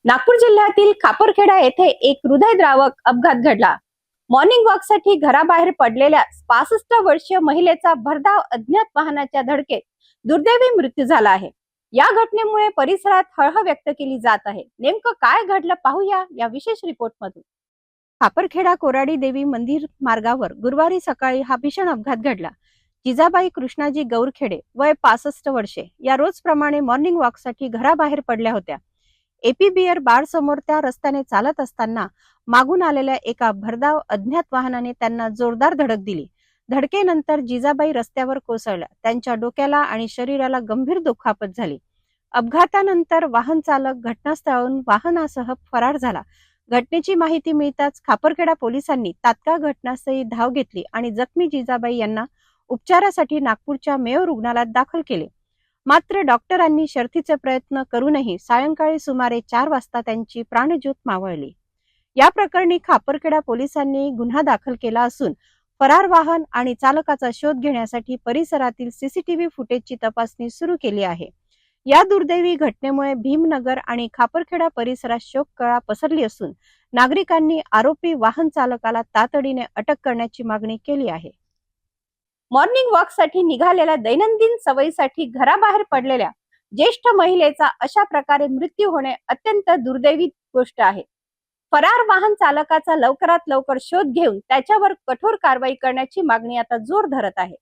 नागपूर जिल्ह्यातील खापरखेडा येथे एक हृदयद्रावक अपघात घडला। मॉर्निंग वॉकसाठी घराबाहेर पडलेल्या 65 वर्षीय महिलेचा भरधाव अज्ञात वाहनाच्या धडकेत दुर्दैवी मृत्यू झाला आहे। या घटनेमुळे परिसरात हळहळ व्यक्त केली जात आहे। नेमकं काय घडलं पाहूया या विशेष रिपोर्ट मधून। खापरखेडा कोराडी देवी मंदिर मार्गावर गुरुवारी सकाळी हा भीषण अपघात घडला। जिजाबाई कृष्णाजी गौरखेडे वय 65 वर्षे या रोजप्रमाणे मॉर्निंग वॉकसाठी घराबाहेर पडल्या होत्या। एपी बियर बार समोर त्या रस्त्याने चालत असताना मागून आलेल्या एका भरधाव अज्ञात वाहनाने त्यांना जोरदार धडक दिली। धडकेनंतर जिजाबाई रस्त्यावर कोसळल्या। त्यांच्या डोक्याला आणि शरीराला गंभीर दुखापत झाली। अपघातानंतर वाहन चालक घटनास्थळावरून वाहनासह फरार झाला। घटनेची माहिती मिळताच खापरखेडा पोलिसांनी तात्काळ घटनास्थळी धाव घेतली आणि जखमी जिजाबाई यांना उपचारासाठी नागपूरच्या मेयो रुग्णालयात दाखल केले। मात्र डॉक्टरांनी शर्थीचे प्रयत्न करूनही सायंकाळी सुमारे 4 वाजता त्यांची प्राणज्योत मावळली। या प्रकरणी खापरखेडा पोलिसांनी गुन्हा दाखल केला असून फरार वाहन आणि चालकाचा शोध घेण्यासाठी परिसरातील सीसीटीव्ही फुटेजची तपासणी सुरू केली आहे। या दुर्दैवी घटनेमुळे भीमनगर आणि खापरखेडा परिसरात शोककळा पसरली असून नागरिकांनी आरोपी वाहन चालकाला तातडीने अटक करण्याची मागणी केली आहे। मॉर्निंग वॉकसाठी निघालेल्या दैनंदिन सवयीसाठी घराबाहेर पडलेल्या ज्येष्ठ महिलेचा अशा प्रकारे मृत्यू होणे अत्यंत दुर्दैवी गोष्ट आहे। फरार वाहन चालकाचा लवकरात लवकर शोध घेऊन त्याच्यावर कठोर कारवाई करण्याची मागणी आता जोर धरत आहे।